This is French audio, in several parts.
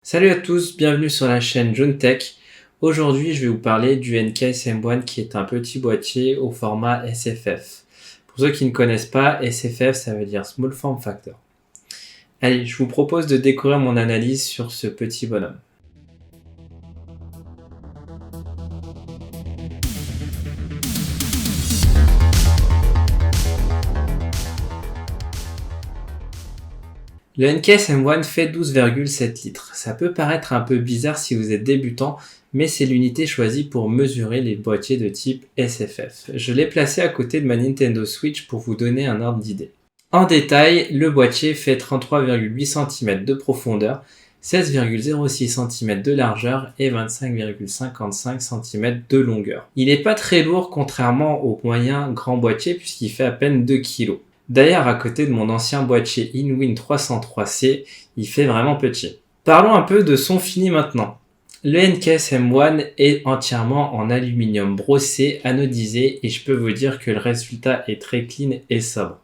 Salut à tous, bienvenue sur la chaîne Jaune Tech. Aujourd'hui, je vais vous parler du NKS M1 qui est un petit boîtier au format SFF. Pour ceux qui ne connaissent pas, SFF ça veut dire Small Form Factor. Allez, je vous propose de découvrir mon analyse sur ce petit bonhomme. Le NKS M1 fait 12,7 litres. Ça peut paraître un peu bizarre si vous êtes débutant, mais c'est l'unité choisie pour mesurer les boîtiers de type SFF. Je l'ai placé à côté de ma Nintendo Switch pour vous donner un ordre d'idée. En détail, le boîtier fait 33,8 cm de profondeur, 16,06 cm de largeur et 25,55 cm de longueur. Il n'est pas très lourd contrairement au moyen grand boîtier puisqu'il fait à peine 2 kg. D'ailleurs, à côté de mon ancien boîtier Inwin 303C, il fait vraiment petit. Parlons un peu de son fini maintenant. Le NKS M1 est entièrement en aluminium brossé, anodisé, et je peux vous dire que le résultat est très clean et sobre.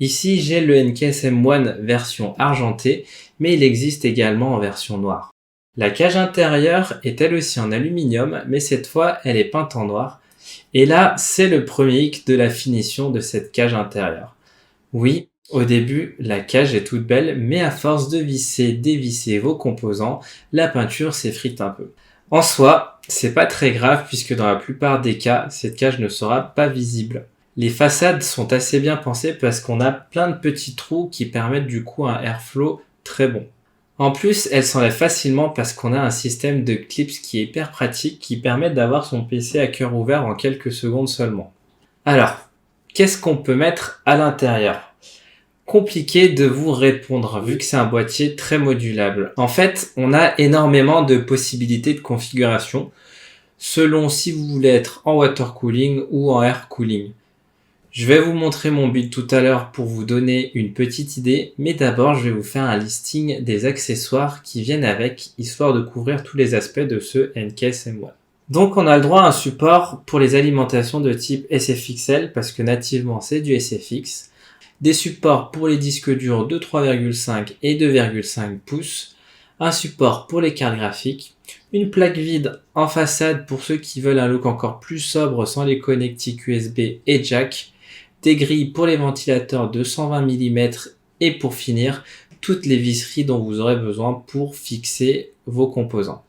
Ici, j'ai le NKS M1 version argentée, mais il existe également en version noire. La cage intérieure est elle aussi en aluminium, mais cette fois, elle est peinte en noir. Et là, c'est le premier hic de la finition de cette cage intérieure. Oui, au début, la cage est toute belle, mais à force de visser, dévisser vos composants, la peinture s'effrite un peu. En soi, c'est pas très grave puisque dans la plupart des cas, cette cage ne sera pas visible. Les façades sont assez bien pensées parce qu'on a plein de petits trous qui permettent du coup un airflow très bon. En plus, elles s'enlèvent facilement parce qu'on a un système de clips qui est hyper pratique qui permet d'avoir son PC à cœur ouvert en quelques secondes seulement. Alors, qu'est-ce qu'on peut mettre à l'intérieur ? Compliqué de vous répondre vu que c'est un boîtier très modulable. En fait, on a énormément de possibilités de configuration selon si vous voulez être en water cooling ou en air cooling. Je vais vous montrer mon build tout à l'heure pour vous donner une petite idée, mais d'abord je vais vous faire un listing des accessoires qui viennent avec, histoire de couvrir tous les aspects de ce NKS M1. Donc on a le droit à un support pour les alimentations de type SFXL parce que nativement c'est du SFX. Des supports pour les disques durs de 3,5 et 2,5 pouces. Un support pour les cartes graphiques. Une plaque vide en façade pour ceux qui veulent un look encore plus sobre sans les connectiques USB et jack. Des grilles pour les ventilateurs de 120 mm et pour finir, toutes les visseries dont vous aurez besoin pour fixer vos composants.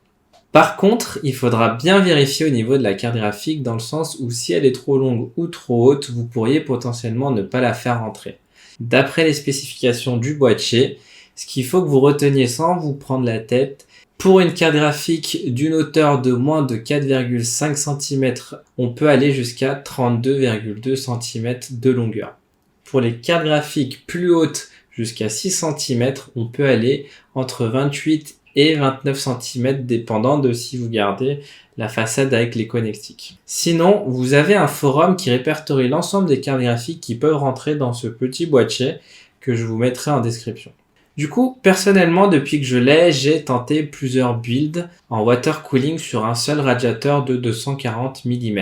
Par contre, il faudra bien vérifier au niveau de la carte graphique dans le sens où si elle est trop longue ou trop haute, vous pourriez potentiellement ne pas la faire rentrer. D'après les spécifications du boîtier, ce qu'il faut que vous reteniez sans vous prendre la tête, pour une carte graphique d'une hauteur de moins de 4,5 cm, on peut aller jusqu'à 32,2 cm de longueur. Pour les cartes graphiques plus hautes jusqu'à 6 cm, on peut aller entre 28 et 29 cm dépendant de si vous gardez la façade avec les connectiques. Sinon, vous avez un forum qui répertorie l'ensemble des cartes graphiques qui peuvent rentrer dans ce petit boîtier que je vous mettrai en description. Du coup, personnellement, depuis que je l'ai, j'ai tenté plusieurs builds en water cooling sur un seul radiateur de 240 mm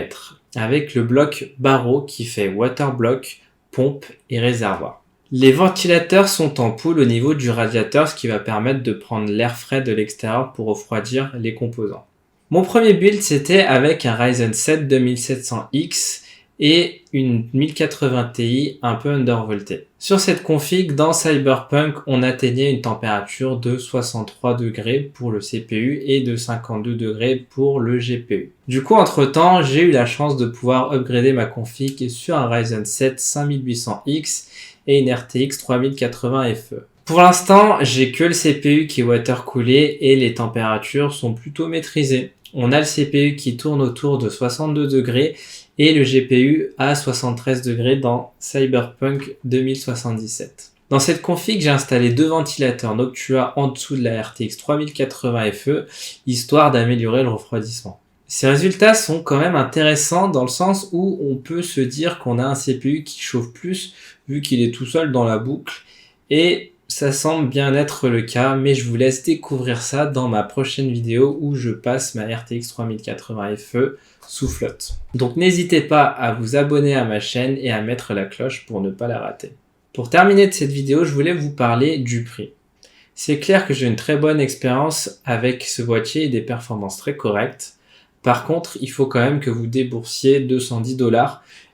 avec le bloc barreau qui fait water block, pompe et réservoir. Les ventilateurs sont en pool au niveau du radiateur, ce qui va permettre de prendre l'air frais de l'extérieur pour refroidir les composants. Mon premier build, c'était avec un Ryzen 7 2700X et une 1080 Ti un peu undervoltée. Sur cette config, dans Cyberpunk, on atteignait une température de 63 degrés pour le CPU et de 52 degrés pour le GPU. Du coup, entre-temps, j'ai eu la chance de pouvoir upgrader ma config sur un Ryzen 7 5800X et une RTX 3080 FE. Pour l'instant, j'ai que le CPU qui est water-coolé et les températures sont plutôt maîtrisées. On a le CPU qui tourne autour de 62 degrés et le GPU à 73 degrés dans Cyberpunk 2077. Dans cette config, j'ai installé deux ventilateurs Noctua en dessous de la RTX 3080 FE, histoire d'améliorer le refroidissement. Ces résultats sont quand même intéressants dans le sens où on peut se dire qu'on a un CPU qui chauffe plus vu qu'il est tout seul dans la boucle et ça semble bien être le cas, mais je vous laisse découvrir ça dans ma prochaine vidéo où je passe ma RTX 3080 FE sous flotte. Donc n'hésitez pas à vous abonner à ma chaîne et à mettre la cloche pour ne pas la rater. Pour terminer de cette vidéo, je voulais vous parler du prix. C'est clair que j'ai une très bonne expérience avec ce boîtier et des performances très correctes. Par contre, il faut quand même que vous déboursiez 210 $.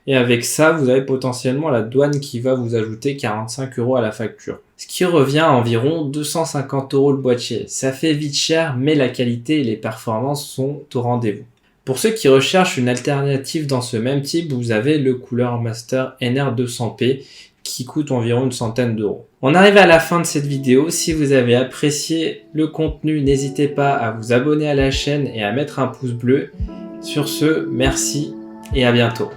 Et avec ça, vous avez potentiellement la douane qui va vous ajouter 45 € à la facture. Ce qui revient à environ 250 € le boîtier. Ça fait vite cher, mais la qualité et les performances sont au rendez-vous. Pour ceux qui recherchent une alternative dans ce même type, vous avez le Cooler Master NR200P qui coûte environ une centaine d'euros. On arrive à la fin de cette vidéo. Si vous avez apprécié le contenu, n'hésitez pas à vous abonner à la chaîne et à mettre un pouce bleu. Sur ce, merci et à bientôt.